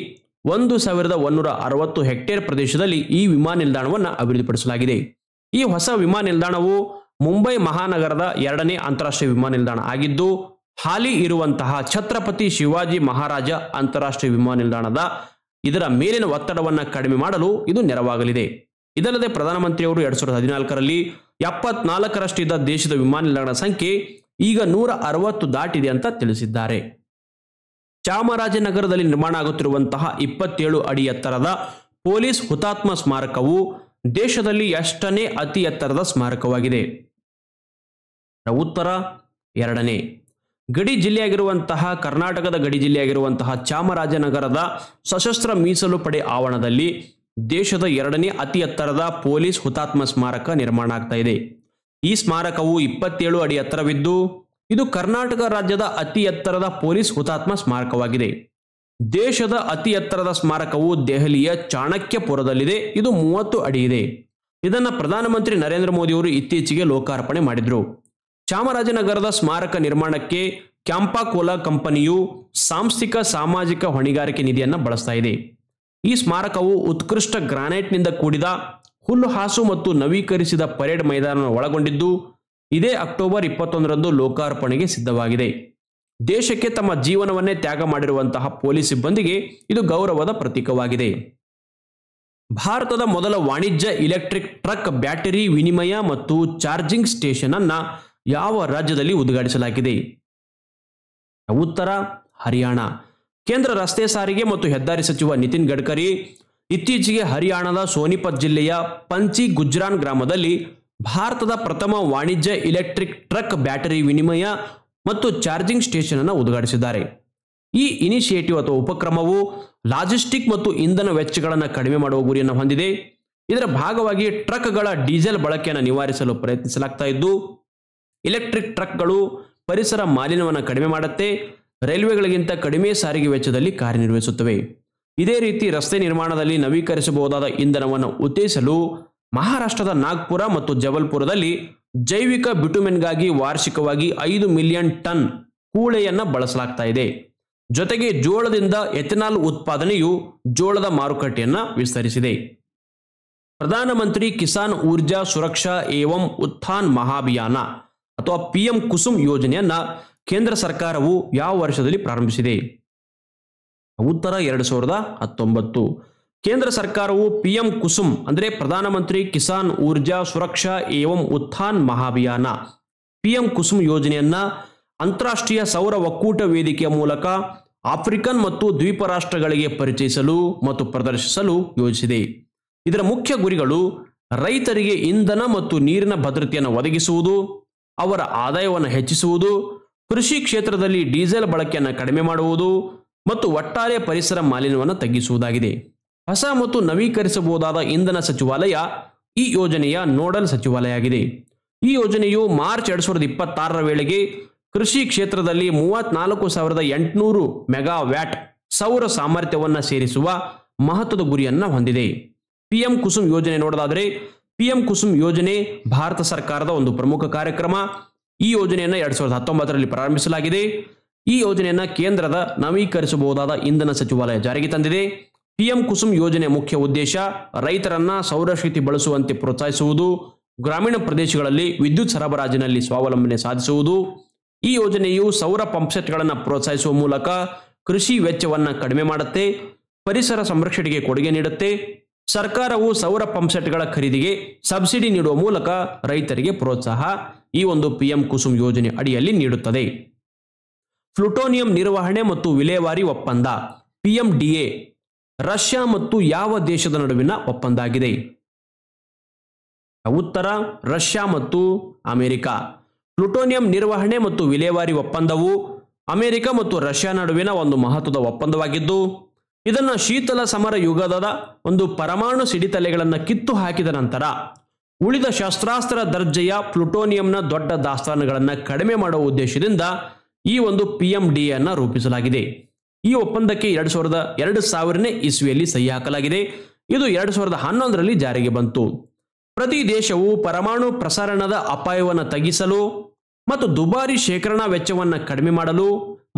S1: 1,160 ಹೆಕ್ಟೇರ್ ಪ್ರದೇಶದಲ್ಲಿ ಈ ವಿಮಾನ ನಿಲ್ದಾಣವನ್ನು ಅಭಿವೃದ್ಧಿಪಡಿಸಲಾಗಿದೆ. ಈ ಹೊಸ ವಿಮಾನ ನಿಲ್ದಾಣವು ಮುಂಬೈ ಮಹಾನಗರದ 2ನೇ ಅಂತಾರಾಷ್ಟ್ರೀಯ ವಿಮಾನ ನಿಲ್ದಾಣ ಆಗಿದ್ದು ಹಾಲಿ ಇರುವಂತಹ ಛತ್ರಪತಿ ಶಿವಾಜಿ ಮಹಾರಾಜ ಅಂತಾರಾಷ್ಟ್ರೀಯ ವಿಮಾನ ನಿಲ್ದಾಣದ ಇದರ ಮೇಲಿನ ಒತ್ತಡವನ್ನು ಕಡಿಮೆ ಮಾಡಲು ಇದು ನೆರವಾಗಲಿದೆ. ಇದಲ್ಲದೆ ಪ್ರಧಾನಮಂತ್ರಿಯವರು 2014ರಲ್ಲಿ 74ರಷ್ಟಿದ್ದ ದೇಶದ ವಿಮಾನ ನಿಲ್ದಾಣ ಸಂಖ್ಯೆ ಈಗ 160 ದಾಟಿದೆ ಅಂತ ತಿಳಿಸಿದ್ದಾರೆ. ಚಾಮರಾಜನಗರದಲ್ಲಿ ನಿರ್ಮಾಣ ಆಗುತ್ತಿರುವಂತಹ 27 ಅಡಿ ಎತ್ತರದ ಪೊಲೀಸ್ ಹುತಾತ್ಮ ಸ್ಮಾರಕವು ದೇಶದಲ್ಲಿ ಎಷ್ಟನೇ ಅತಿ ಎತ್ತರದ ಸ್ಮಾರಕವಾಗಿದೆ? ಉತ್ತರ 2ನೇ. ಗಡಿ ಜಿಲ್ಲೆಯಾಗಿರುವಂತಹ ಕರ್ನಾಟಕದ ಗಡಿ ಜಿಲ್ಲೆಯಾಗಿರುವಂತಹ ಚಾಮರಾಜನಗರದ ಸಶಸ್ತ್ರ ಮೀಸಲು ಪಡೆ ಆವರಣದಲ್ಲಿ ದೇಶದ 2ನೇ ಅತಿ ಎತ್ತರದ ಪೊಲೀಸ್ ಹುತಾತ್ಮ ಸ್ಮಾರಕ ನಿರ್ಮಾಣ ಆಗ್ತಾ ಇದೆ. ಈ ಸ್ಮಾರಕವು 27 ಅಡಿ ಎತ್ತರವಿದ್ದು ಇದು ಕರ್ನಾಟಕ ರಾಜ್ಯದ ಅತಿ ಎತ್ತರದ ಪೊಲೀಸ್ ಹುತಾತ್ಮ ಸ್ಮಾರಕವಾಗಿದೆ. ದೇಶದ ಅತಿ ಎತ್ತರದ ಸ್ಮಾರಕವು ದೆಹಲಿಯ ಚಾಣಕ್ಯಪುರದಲ್ಲಿದೆ. ಇದು 30 ಅಡಿ ಇದೆ. ಇದನ್ನು ಪ್ರಧಾನಮಂತ್ರಿ ನರೇಂದ್ರ ಮೋದಿ ಅವರು ಇತ್ತೀಚೆಗೆ ಲೋಕಾರ್ಪಣೆ ಮಾಡಿದ್ರು. ಚಾಮರಾಜನಗರದ ಸ್ಮಾರಕ ನಿರ್ಮಾಣಕ್ಕೆ ಕ್ಯಾಂಪಾಕೋಲಾ ಕಂಪನಿಯು ಸಾಂಸ್ಥಿಕ ಸಾಮಾಜಿಕ ಹೊಣೆಗಾರಿಕೆ ನಿಧಿಯನ್ನು ಬಳಸ್ತಾ ಇದೆ. ಈ ಸ್ಮಾರಕವು ಉತ್ಕೃಷ್ಟ ಗ್ರಾನೈಟ್ನಿಂದ ಕೂಡಿದ ಹುಲ್ಲುಹಾಸು ಮತ್ತು ನವೀಕರಿಸಿದ ಪರೇಡ್ ಮೈದಾನವನ್ನು ಒಳಗೊಂಡಿದ್ದು ಇದೇ ಅಕ್ಟೋಬರ್ 21ರಂದು ಲೋಕಾರ್ಪಣೆಗೆ ಸಿದ್ಧವಾಗಿದೆ. ದೇಶಕ್ಕೆ ತಮ್ಮ ಜೀವನವನ್ನೇ ತ್ಯಾಗ ಮಾಡಿರುವಂತಹ ಪೊಲೀಸ್ ಸಿಬ್ಬಂದಿಗೆ ಇದು ಗೌರವದ ಪ್ರತೀಕವಾಗಿದೆ. ಭಾರತದ ಮೊದಲ ವಾಣಿಜ್ಯ ಇಲೆಕ್ಟ್ರಿಕ್ ಟ್ರಕ್ ಬ್ಯಾಟರಿ ವಿನಿಮಯ ಮತ್ತು ಚಾರ್ಜಿಂಗ್ ಸ್ಟೇಷನ್ ಅನ್ನ ಯಾವ ರಾಜ್ಯದಲ್ಲಿ ಉದ್ಘಾಟಿಸಲಾಗಿದೆ? ಉತ್ತರ ಹರಿಯಾಣ. ಕೇಂದ್ರ ರಸ್ತೆ ಸಾರಿಗೆ ಮತ್ತು ಹೆದ್ದಾರಿ ಸಚಿವ ನಿತಿನ್ ಗಡ್ಕರಿ ಇತ್ತೀಚೆಗೆ ಹರಿಯಾಣದ ಸೋನಿಪತ್ ಜಿಲ್ಲೆಯ ಪಂಚಿ ಗುಜ್ರಾನ್ ಗ್ರಾಮದಲ್ಲಿ ಭಾರತದ ಪ್ರಥಮ ವಾಣಿಜ್ಯ ಇಲೆಕ್ಟ್ರಿಕ್ ಟ್ರಕ್ ಬ್ಯಾಟರಿ ವಿನಿಮಯ ಮತ್ತು ಚಾರ್ಜಿಂಗ್ ಸ್ಟೇಷನ್ ಅನ್ನು ಉದ್ಘಾಟಿಸಿದ್ದಾರೆ. ಈ ಇನಿಷಿಯೇಟಿವ್ ಅಥವಾ ಉಪಕ್ರಮವು ಲಾಜಿಸ್ಟಿಕ್ ಮತ್ತು ಇಂಧನ ವೆಚ್ಚಗಳನ್ನು ಕಡಿಮೆ ಮಾಡುವ ಗುರಿಯನ್ನು ಹೊಂದಿದೆ. ಇದರ ಭಾಗವಾಗಿ ಟ್ರಕ್ಗಳ ಡೀಸೆಲ್ ಬಳಕೆಯನ್ನು ನಿವಾರಿಸಲು ಪ್ರಯತ್ನಿಸಲಾಗ್ತಾ ಇದ್ದು ಇಲೆಕ್ಟ್ರಿಕ್ ಟ್ರಕ್ಗಳು ಪರಿಸರ ಮಾಲಿನ್ಯವನ್ನು ಕಡಿಮೆ ಮಾಡುತ್ತೆ, ರೈಲ್ವೆಗಳಿಗಿಂತ ಕಡಿಮೆ ಸಾರಿಗೆ ವೆಚ್ಚದಲ್ಲಿ ಕಾರ್ಯನಿರ್ವಹಿಸುತ್ತವೆ. ಇದೇ ರೀತಿ ರಸ್ತೆ ನಿರ್ಮಾಣದಲ್ಲಿ ನವೀಕರಿಸಬಹುದಾದ ಇಂಧನವನ್ನು ಉತ್ತೇಜಿಸಲು ಮಹಾರಾಷ್ಟ್ರದ ನಾಗ್ಪುರ ಮತ್ತು ಜಬಲ್ಪುರದಲ್ಲಿ ಜೈವಿಕ ಬಿಟುಮೆನ್ಗಾಗಿ ವಾರ್ಷಿಕವಾಗಿ 5 ಮಿಲಿಯನ್ ಟನ್ ಕೂಳೆಯನ್ನು ಬಳಸಲಾಗ್ತಾ ಇದೆ. ಜೊತೆಗೆ ಜೋಳದಿಂದ ಎಥೆನಾಲ್ ಉತ್ಪಾದನೆಯು ಜೋಳದ ಮಾರುಕಟ್ಟೆಯನ್ನು ವಿಸ್ತರಿಸಿದೆ. ಪ್ರಧಾನಮಂತ್ರಿ ಕಿಸಾನ್ ಊರ್ಜಾ ಸುರಕ್ಷಾ ಏವಂ ಉತ್ಥಾನ್ ಮಹಾಭಿಯಾನ ಅಥವಾ PM ಕುಸುಮ್ ಯೋಜನೆಯನ್ನ ಕೇಂದ್ರ ಸರ್ಕಾರವು ಯಾವ ವರ್ಷದಲ್ಲಿ ಪ್ರಾರಂಭಿಸಿದೆ? ಉತ್ತರ 2019. ಕೇಂದ್ರ ಸರ್ಕಾರವು PM ಕುಸುಮ್ ಅಂದರೆ ಪ್ರಧಾನಮಂತ್ರಿ ಕಿಸಾನ್ ಊರ್ಜಾ ಸುರಕ್ಷಾ ಏವಂ ಉತ್ಥಾನ್ ಮಹಾಭಿಯಾನ PM ಕುಸುಮ್ ಯೋಜನೆಯನ್ನ ಅಂತಾರಾಷ್ಟ್ರೀಯ ಸೌರ ಒಕ್ಕೂಟ ವೇದಿಕೆಯ ಮೂಲಕ ಆಫ್ರಿಕನ್ ಮತ್ತು ದ್ವೀಪ ರಾಷ್ಟ್ರಗಳಿಗೆ ಪರಿಚಯಿಸಲು ಮತ್ತು ಪ್ರದರ್ಶಿಸಲು ಯೋಜಿಸಿದೆ. ಇದರ ಮುಖ್ಯ ಗುರಿಗಳು ರೈತರಿಗೆ ಇಂಧನ ಮತ್ತು ನೀರಿನ ಭದ್ರತೆಯನ್ನು ಒದಗಿಸುವುದು, ಅವರ ಆದಾಯವನ್ನು ಹೆಚ್ಚಿಸುವುದು, ಕೃಷಿ ಕ್ಷೇತ್ರದಲ್ಲಿ ಡೀಸೆಲ್ ಬಳಕೆಯನ್ನು ಕಡಿಮೆ ಮಾಡುವುದು ಮತ್ತು ಒಟ್ಟಾರೆ ಪರಿಸರ ಮಾಲಿನ್ಯವನ್ನು ತಗ್ಗಿಸುವುದಾಗಿದೆ. ಹೊಸ ಮತ್ತು ನವೀಕರಿಸಬಹುದಾದ ಇಂಧನ ಸಚಿವಾಲಯ ಈ ಯೋಜನೆಯ ನೋಡಲ್ ಸಚಿವಾಲಯವಾಗಿದೆ. ಈ ಯೋಜನೆಯು ಮಾರ್ಚ್ 2026ರ ವೇಳೆಗೆ ಕೃಷಿ ಕ್ಷೇತ್ರದಲ್ಲಿ 34,800 ಮೆಗಾವ್ಯಾಟ್ ಸೌರ ಸಾಮರ್ಥ್ಯವನ್ನು ಸೇರಿಸುವ ಮಹತ್ವದ ಗುರಿಯನ್ನು ಹೊಂದಿದೆ. ಪಿಎಂ ಕುಸುಮ್ ಯೋಜನೆ ನೋಡೋದಾದರೆ, ಪಿಎಂ ಕುಸುಮ್ ಯೋಜನೆ ಭಾರತ ಸರ್ಕಾರದ ಒಂದು ಪ್ರಮುಖ ಕಾರ್ಯಕ್ರಮ. ಈ ಯೋಜನೆಯನ್ನು 2019ರಲ್ಲಿ ಪ್ರಾರಂಭಿಸಲಾಗಿದೆ. ಈ ಯೋಜನೆಯನ್ನು ಕೇಂದ್ರದ ನವೀಕರಿಸಬಹುದಾದ ಇಂಧನ ಸಚಿವಾಲಯ ಜಾರಿಗೆ ತಂದಿದೆ. ಪಿಎಂ ಕುಸುಮ್ ಯೋಜನೆ ಮುಖ್ಯ ಉದ್ದೇಶ ರೈತರನ್ನ ಸೌರಶಕ್ತಿ ಬಳಸುವಂತೆ ಪ್ರೋತ್ಸಾಹಿಸುವುದು, ಗ್ರಾಮೀಣ ಪ್ರದೇಶಗಳಲ್ಲಿ ವಿದ್ಯುತ್ ಸರಬರಾಜಿನಲ್ಲಿ ಸ್ವಾವಲಂಬನೆ ಸಾಧಿಸುವುದು. ಈ ಯೋಜನೆಯು ಸೌರ ಪಂಪ್ಸೆಟ್ಗಳನ್ನು ಪ್ರೋತ್ಸಾಹಿಸುವ ಮೂಲಕ ಕೃಷಿ ವೆಚ್ಚವನ್ನು ಕಡಿಮೆ ಮಾಡುತ್ತೆ, ಪರಿಸರ ಸಂರಕ್ಷಣೆಗೆ ಕೊಡುಗೆ ನೀಡುತ್ತೆ. ಸರ್ಕಾರವು ಸೌರ ಪಂಪ್ಸೆಟ್ಗಳ ಖರೀದಿಗೆ ಸಬ್ಸಿಡಿ ನೀಡುವ ಮೂಲಕ ರೈತರಿಗೆ ಪ್ರೋತ್ಸಾಹ ಈ ಒಂದು ಪಿಎಂ ಕುಸುಮ್ ಯೋಜನೆ ಅಡಿಯಲ್ಲಿ ನೀಡುತ್ತದೆ. ಪ್ಲುಟೋನಿಯಂ ನಿರ್ವಹಣೆ ಮತ್ತು ವಿಲೇವಾರಿ ಒಪ್ಪಂದ PMDA ರಷ್ಯಾ ಮತ್ತು ಯಾವ ದೇಶದ ನಡುವಿನ ಒಪ್ಪಂದ ಆಗಿದೆ? ಉತ್ತರ ರಷ್ಯಾ ಮತ್ತು ಅಮೆರಿಕ. ಪ್ಲುಟೋನಿಯಂ ನಿರ್ವಹಣೆ ಮತ್ತು ವಿಲೇವಾರಿ ಒಪ್ಪಂದವು ಅಮೆರಿಕ ಮತ್ತು ರಷ್ಯಾ ನಡುವಿನ ಒಂದು ಮಹತ್ವದ ಒಪ್ಪಂದವಾಗಿದ್ದು, ಇದನ್ನು ಶೀತಲ ಸಮರ ಯುಗದ ಒಂದು ಪರಮಾಣು ಸಿಡಿತಲೆಗಳನ್ನು ಕಿತ್ತು ಹಾಕಿದ ನಂತರ ಉಳಿದ ಶಸ್ತ್ರಾಸ್ತ್ರ ದರ್ಜೆಯ ಪ್ಲುಟೋನಿಯಂನ ದೊಡ್ಡ ದಾಸ್ತಾನುಗಳನ್ನು ಕಡಿಮೆ ಮಾಡುವ ಉದ್ದೇಶದಿಂದ ಈ ಒಂದು PMDA ಅನ್ನು ರೂಪಿಸಲಾಗಿದೆ. ಈ ಒಪ್ಪಂದಕ್ಕೆ 2000ನೇ ಇಸ್ವಿಯಲ್ಲಿ ಸಹಿ ಹಾಕಲಾಗಿದೆ. ಇದು 2011ರಲ್ಲಿ ಜಾರಿಗೆ ಬಂತು. ಪ್ರತಿ ದೇಶವು ಪರಮಾಣು ಪ್ರಸಾರಣದ ಅಪಾಯವನ್ನು ತಗ್ಗಿಸಲು ಮತ್ತು ದುಬಾರಿ ಶೇಖರಣಾ ವೆಚ್ಚವನ್ನು ಕಡಿಮೆ ಮಾಡಲು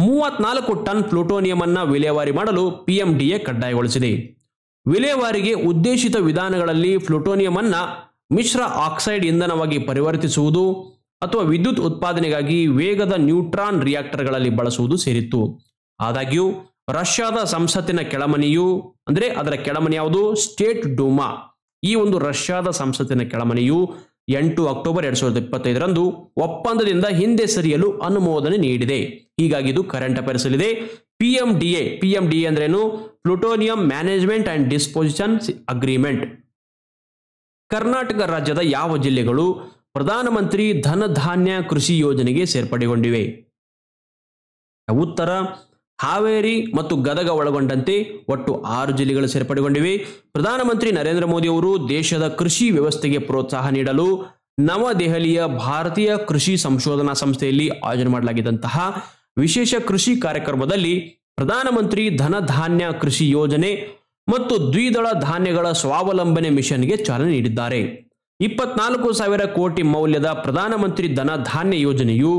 S1: 34 ಟನ್ ಪ್ಲುಟೋನಿಯಂ ಅನ್ನು ವಿಲೇವಾರಿ ಮಾಡಲು PMDA ಕಡ್ಡಾಯಗೊಳಿಸಿದೆ. ವಿಲೇವಾರಿಗೆ ಉದ್ದೇಶಿತ ವಿಧಾನಗಳಲ್ಲಿ ಪ್ಲುಟೋನಿಯಂ ಅನ್ನು ಮಿಶ್ರ ಆಕ್ಸೈಡ್ ಇಂಧನವಾಗಿ ಪರಿವರ್ತಿಸುವುದು ಅಥವಾ ವಿದ್ಯುತ್ ಉತ್ಪಾದನೆಗಾಗಿ ವೇಗದ ನ್ಯೂಟ್ರಾನ್ ರಿಯಾಕ್ಟರ್ಗಳಲ್ಲಿ ಬಳಸುವುದು ಸೇರಿತ್ತು. ಆದಾಗ್ಯೂ ರಷ್ಯಾದ ಸಂಸತ್ತಿನ ಕೆಳಮನೆಯು ಅದರ ಕೆಳಮನೆ ಯಾವುದು? ಸ್ಟೇಟ್ ಡೂಮಾ. ಈ ಒಂದು ರಷ್ಯಾದ ಸಂಸತ್ತಿನ ಕೆಳಮನೆಯು 8 ಅಕ್ಟೋಬರ್ 2025ರಂದು ಒಪ್ಪಂದದಿಂದ ಹಿಂದೆ ಸರಿಯಲು ಅನುಮೋದನೆ ನೀಡಿದೆ. ಹೀಗಾಗಿ ಇದು ಕರೆಂಟ್ ಅಫೇರ್ಸ್ ಇದೆ. PMDA ಅಂದ್ರೇನು? Plutonium management and disposition agreement. Karnataka ರಾಜ್ಯದ ಯಾವ ಜಿಲ್ಲೆಗಳು ಪ್ರಧಾನಮಂತ್ರಿ ಧನಧಾನ್ಯ ಕೃಷಿ ಯೋಜನೆಗೆ ಸೇರ್ಪಡೆಗೊಂಡಿವೆ? ಉತ್ತರ ಹಾವೇರಿ ಮತ್ತು ಗದಗ ಒಳಗೊಂಡಂತೆ ಒಟ್ಟು 6 ಜಿಲ್ಲೆಗಳು ಸೇರ್ಪಡೆಗೊಂಡಿವೆ. ಪ್ರಧಾನಮಂತ್ರಿ ನರೇಂದ್ರ ಮೋದಿ ಅವರು ದೇಶದ ಕೃಷಿ ವ್ಯವಸ್ಥೆಗೆ ಪ್ರೋತ್ಸಾಹ ನೀಡಲು ನವದೆಹಲಿಯ ಭಾರತೀಯ ಕೃಷಿ ಸಂಶೋಧನಾ ಸಂಸ್ಥೆಯಲ್ಲಿ ಆಯೋಜನೆ ಮಾಡಲಾಗಿದ್ದಂತಹ ವಿಶೇಷ ಕೃಷಿ ಕಾರ್ಯಕ್ರಮದಲ್ಲಿ ಪ್ರಧಾನಮಂತ್ರಿ ಧನಧಾನ್ಯ ಕೃಷಿ ಯೋಜನೆ ಮತ್ತು ದ್ವಿದಳ ಧಾನ್ಯಗಳ ಸ್ವಾವಲಂಬನೆ ಮಿಷನ್ಗೆ ಚಾಲನೆ ನೀಡಿದ್ದಾರೆ. 24,000 ಕೋಟಿ ಮೌಲ್ಯದ ಪ್ರಧಾನಮಂತ್ರಿ ಧನಧಾನ್ಯ ಯೋಜನೆಯು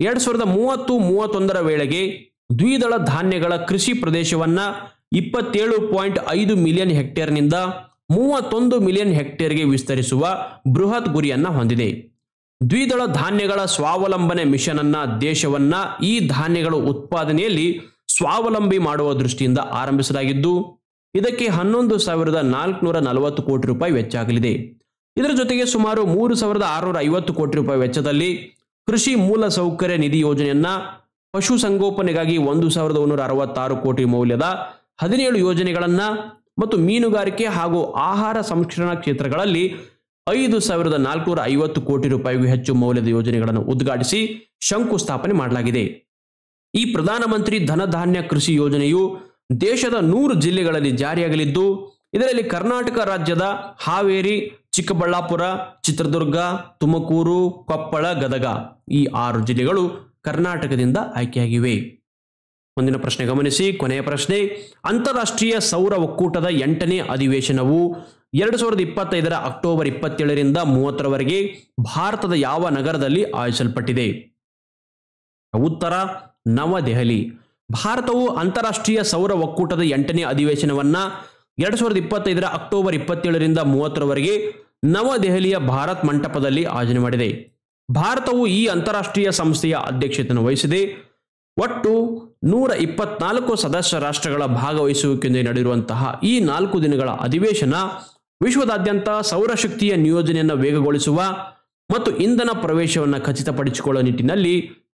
S1: 2030-31ರ ವೇಳೆಗೆ ದ್ವಿದಳ ಧಾನ್ಯಗಳ ಕೃಷಿ ಪ್ರದೇಶವನ್ನ 27.5 ಮಿಲಿಯನ್ ಹೆಕ್ಟೇರ್ನಿಂದ 31 ಮಿಲಿಯನ್ ಹೆಕ್ಟೇರ್ಗೆ ವಿಸ್ತರಿಸುವ ಬೃಹತ್ ಗುರಿಯನ್ನ ಹೊಂದಿದೆ. ದ್ವಿದಳ ಧಾನ್ಯಗಳ ಸ್ವಾವಲಂಬನೆ ಮಿಷನ್ ಅನ್ನ ದೇಶವನ್ನ ಈ ಧಾನ್ಯಗಳ ಉತ್ಪಾದನೆಯಲ್ಲಿ ಸ್ವಾವಲಂಬಿ ಮಾಡುವ ದೃಷ್ಟಿಯಿಂದ ಆರಂಭಿಸಲಾಗಿದ್ದು, ಇದಕ್ಕೆ 11,440 ಕೋಟಿ ರೂಪಾಯಿ ವೆಚ್ಚ ಆಗಲಿದೆ. ಇದರ ಜೊತೆಗೆ ಸುಮಾರು 3,650 ಕೋಟಿ ರೂಪಾಯಿ ವೆಚ್ಚದಲ್ಲಿ ಕೃಷಿ ಮೂಲ ಸೌಕರ್ಯ ನಿಧಿ ಯೋಜನೆಯನ್ನ, ಪಶು ಸಂಗೋಪನೆಗಾಗಿ 1,166 ಕೋಟಿ ಮೌಲ್ಯದ 17 ಯೋಜನೆಗಳನ್ನ ಮತ್ತು ಮೀನುಗಾರಿಕೆ ಹಾಗೂ ಆಹಾರ ಸಂಸ್ಕರಣಾ ಕ್ಷೇತ್ರಗಳಲ್ಲಿ 5,450 ಕೋಟಿ ರೂಪಾಯಿಗೂ ಹೆಚ್ಚು ಮೌಲ್ಯದ ಯೋಜನೆಗಳನ್ನು ಉದ್ಘಾಟಿಸಿ ಶಂಕುಸ್ಥಾಪನೆ ಮಾಡಲಾಗಿದೆ. ಈ ಪ್ರಧಾನಮಂತ್ರಿ ಧನಧಾನ್ಯ ಕೃಷಿ ಯೋಜನೆಯು ದೇಶದ 100 ಜಿಲ್ಲೆಗಳಲ್ಲಿ ಜಾರಿಯಾಗಲಿದ್ದು, ಇದರಲ್ಲಿ ಕರ್ನಾಟಕ ರಾಜ್ಯದ ಹಾವೇರಿ, ಚಿಕ್ಕಬಳ್ಳಾಪುರ, ಚಿತ್ರದುರ್ಗ, ತುಮಕೂರು, ಕೊಪ್ಪಳ, ಗದಗ ಈ 6 ಜಿಲ್ಲೆಗಳು ಕರ್ನಾಟಕದಿಂದ ಆಯ್ಕೆಯಾಗಿವೆ. ಮುಂದಿನ ಪ್ರಶ್ನೆ ಗಮನಿಸಿ. ಕೊನೆಯ ಪ್ರಶ್ನೆ. ಅಂತಾರಾಷ್ಟ್ರೀಯ ಸೌರ ಒಕ್ಕೂಟದ 8ನೇ ಅಧಿವೇಶನವು 2025ರ ಅಕ್ಟೋಬರ್ 27ರಿಂದ 30ರವರೆಗೆ ಭಾರತದ ಯಾವ ನಗರದಲ್ಲಿ ಆಯೋಜಿಸಲ್ಪಟ್ಟಿದೆ? ಉತ್ತರ ನವದೆಹಲಿ. ಭಾರತವು ಅಂತಾರಾಷ್ಟ್ರೀಯ ಸೌರ ಒಕ್ಕೂಟದ 8ನೇ ಅಧಿವೇಶನವನ್ನ 2025ರ ಅಕ್ಟೋಬರ್ 27ರಿಂದ 30ರವರೆಗೆ ನವದೆಹಲಿಯ ಭಾರತ್ ಮಂಟಪದಲ್ಲಿ ಆಯೋಜನೆ ಮಾಡಿದೆ. ಭಾರತವು ಈ ಅಂತಾರಾಷ್ಟ್ರೀಯ ಸಂಸ್ಥೆಯ ಅಧ್ಯಕ್ಷತೆಯನ್ನು ವಹಿಸಿದೆ. ಒಟ್ಟು 124 ಸದಸ್ಯ ರಾಷ್ಟ್ರಗಳ ಭಾಗವಹಿಸುವಿಕೆಯಿಂದ ನಡೆದಿರುವಂತಹ ಈ 4 ದಿನಗಳ ಅಧಿವೇಶನ ವಿಶ್ವದಾದ್ಯಂತ ಸೌರಶಕ್ತಿಯ ನಿಯೋಜನೆಯನ್ನು ವೇಗಗೊಳಿಸುವ ಮತ್ತು ಇಂಧನ ಪ್ರವೇಶವನ್ನು ಖಚಿತಪಡಿಸಿಕೊಳ್ಳುವ ನಿಟ್ಟಿನಲ್ಲಿ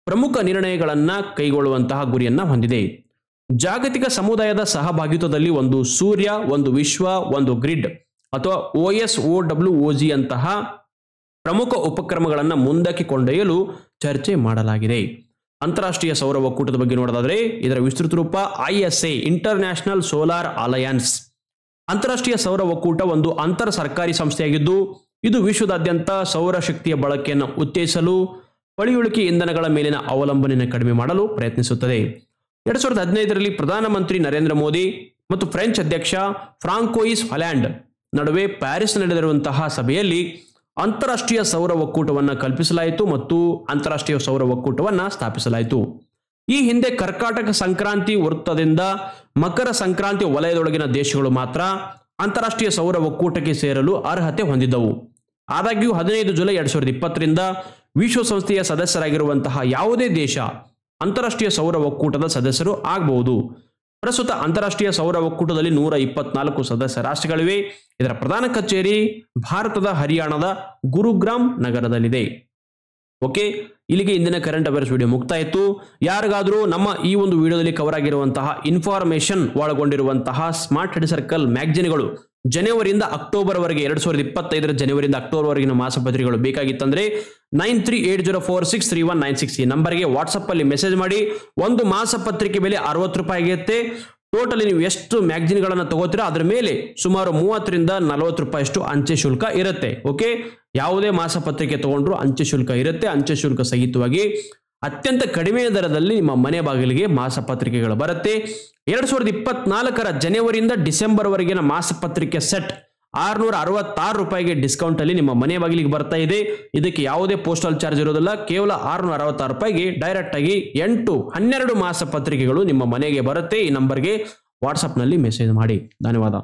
S1: ಪ್ರಮುಖ ನಿರ್ಣಯಗಳನ್ನು ಕೈಗೊಳ್ಳುವಂತಹ ಗುರಿಯನ್ನ ಹೊಂದಿದೆ. ಜಾಗತಿಕ ಸಮುದಾಯದ ಸಹಭಾಗಿತ್ವದಲ್ಲಿ ಒಂದು ಸೂರ್ಯ, ಒಂದು ವಿಶ್ವ, ಒಂದು ಗ್ರಿಡ್ ಅಥವಾ OSOWOG ಅಂತಹ ಪ್ರಮುಖ ಉಪಕ್ರಮಗಳನ್ನು ಮುಂದಕ್ಕೆ ಕೊಂಡೊಯ್ಯಲು ಚರ್ಚೆ ಮಾಡಲಾಗಿದೆ. ಅಂತಾರಾಷ್ಟ್ರೀಯ ಸೌರ ಒಕ್ಕೂಟದ ಬಗ್ಗೆ ನೋಡೋದಾದ್ರೆ ಇದರ ವಿಸ್ತೃತ ರೂಪ ISA, ಇಂಟರ್ನ್ಯಾಷನಲ್ ಸೋಲಾರ್ ಅಲಯನ್ಸ್. ಅಂತಾರಾಷ್ಟ್ರೀಯ ಸೌರ ಒಕ್ಕೂಟ ಒಂದು ಅಂತರ್ ಸರ್ಕಾರಿ ಸಂಸ್ಥೆಯಾಗಿದ್ದು ಇದು ವಿಶ್ವದಾದ್ಯಂತ ಸೌರ ಶಕ್ತಿಯ ಬಳಕೆಯನ್ನು ಉತ್ತೇಜಿಸಲು, ಪಳೆಯುಳಿಕೆ ಇಂಧನಗಳ ಮೇಲಿನ ಅವಲಂಬನೆಯನ್ನು ಕಡಿಮೆ ಮಾಡಲು ಪ್ರಯತ್ನಿಸುತ್ತದೆ. 2015ರಲ್ಲಿ ಪ್ರಧಾನಮಂತ್ರಿ ನರೇಂದ್ರ ಮೋದಿ ಮತ್ತು ಫ್ರೆಂಚ್ ಅಧ್ಯಕ್ಷ ಫ್ರಾಂಕೋಯಿಸ್ ಹೊಲ್ಯಾಂಡ್ ನಡುವೆ ಪ್ಯಾರಿಸ್ ನಡೆದಿರುವಂತಹ ಸಭೆಯಲ್ಲಿ ಅಂತಾರಾಷ್ಟ್ರೀಯ ಸೌರ ಒಕ್ಕೂಟವನ್ನು ಕಲ್ಪಿಸಲಾಯಿತು ಮತ್ತು ಅಂತಾರಾಷ್ಟ್ರೀಯ ಸೌರ ಒಕ್ಕೂಟವನ್ನು ಸ್ಥಾಪಿಸಲಾಯಿತು. ಈ ಹಿಂದೆ ಕರ್ಕಾಟಕ ಸಂಕ್ರಾಂತಿ ವೃತ್ತದಿಂದ ಮಕರ ಸಂಕ್ರಾಂತಿ ವಲಯದೊಳಗಿನ ದೇಶಗಳು ಮಾತ್ರ ಅಂತಾರಾಷ್ಟ್ರೀಯ ಸೌರ ಒಕ್ಕೂಟಕ್ಕೆ ಸೇರಲು ಅರ್ಹತೆ ಹೊಂದಿದ್ದವು. ಆದಾಗ್ಯೂ 15 ಜುಲೈ 2020ರಿಂದ ವಿಶ್ವಸಂಸ್ಥೆಯ ಸದಸ್ಯರಾಗಿರುವಂತಹ ಯಾವುದೇ ದೇಶ ಅಂತಾರಾಷ್ಟ್ರೀಯ ಸೌರ ಒಕ್ಕೂಟದ ಸದಸ್ಯರು ಆಗಬಹುದು. ಪ್ರಸ್ತುತ ಅಂತಾರಾಷ್ಟ್ರೀಯ ಸೌರ ಒಕ್ಕೂಟದಲ್ಲಿ 124 ಸದಸ್ಯ ರಾಷ್ಟ್ರಗಳಿವೆ. ಇದರ ಪ್ರಧಾನ ಕಚೇರಿ ಭಾರತದ ಹರಿಯಾಣದ ಗುರುಗ್ರಾಮ್ ನಗರದಲ್ಲಿದೆ. ಓಕೆ, ಇಲ್ಲಿಗೆ ಇಂದಿನ ಕರೆಂಟ್ ಅಫೇರ್ಸ್ ವಿಡಿಯೋ ಮುಕ್ತಾಯಿತು. ಯಾರಿಗಾದರೂ ನಮ್ಮ ಈ ಒಂದು ವಿಡಿಯೋದಲ್ಲಿ ಕವರ್ ಆಗಿರುವಂತಹ ಇನ್ಫಾರ್ಮೇಶನ್ ಒಳಗೊಂಡಿರುವಂತಹ ಸ್ಮಾರ್ಟ್ ಸ್ಟಡಿ ಸರ್ಕಲ್ ಮ್ಯಾಗಜಿನ್ಗಳು ಜನವರಿಯಿಂದ ಅಕ್ಟೋಬರ್ ವರೆಗೆ 2025 ಜನವರಿಯಿಂದ ಅಕ್ಟೋಬರ್ ವರೆಗಿನ ಮಾಸಪತ್ರಿಕೆಗಳು ಬೇಕಾಗಿತ್ತಂದ್ರೆ 9380463196 ಈ ನಂಬರ್ಗೆ ವಾಟ್ಸಪ್ ಅಲ್ಲಿ ಮೆಸೇಜ್ ಮಾಡಿ. ಒಂದು ಮಾಸಪತ್ರಿಕೆ ಬೆಲೆ 60 ರೂಪಾಯಿ ಆಗಿರುತ್ತೆ. ಟೋಟಲಿ ನೀವು ಎಷ್ಟು ಮ್ಯಾಗಜಿನ್ಗಳನ್ನು ತಗೋತೀರಾ ಅದರ ಮೇಲೆ ಸುಮಾರು 30 ರಿಂದ 40 ರೂಪಾಯಿಷ್ಟು ಅಂಚೆ ಶುಲ್ಕ ಇರುತ್ತೆ. ಓಕೆ, ಯಾವುದೇ ಮಾಸಪತ್ರಿಕೆ ತಗೊಂಡ್ರು ಅಂಚೆ ಶುಲ್ಕ ಇರುತ್ತೆ. ಅಂಚೆ ಶುಲ್ಕ ಸಹಿತವಾಗಿ ಅತ್ಯಂತ ಕಡಿಮೆ ದರದಲ್ಲಿ ನಿಮ್ಮ ಮನೆ ಬಾಗಿಲಿಗೆ ಮಾಸಪತ್ರಿಕೆಗಳು ಬರುತ್ತೆ. 2024ರ ಜನವರಿಯಿಂದ ಡಿಸೆಂಬರ್ ವರೆಗಿನ ಮಾಸಪತ್ರಿಕೆ ಸೆಟ್ 666 ರೂಪಾಯಿಗೆ ಡಿಸ್ಕೌಂಟ್ ಅಲ್ಲಿ ನಿಮ್ಮ ಮನೆ ಬಾಗಿಲಿಗೆ ಬರ್ತಾ ಇದೆ. ಇದಕ್ಕೆ ಯಾವುದೇ ಪೋಸ್ಟಲ್ ಚಾರ್ಜ್ ಇರೋದಿಲ್ಲ. ಕೇವಲ 666 ರೂಪಾಯಿಗೆ ಡೈರೆಕ್ಟ್ ಆಗಿ 8-12 ಮಾಸಪತ್ರಿಕೆಗಳು ನಿಮ್ಮ ಮನೆಗೆ ಬರುತ್ತೆ. ಈ ನಂಬರ್ಗೆ ವಾಟ್ಸ್ಆಪ್ ನಲ್ಲಿ ಮೆಸೇಜ್ ಮಾಡಿ. ಧನ್ಯವಾದ.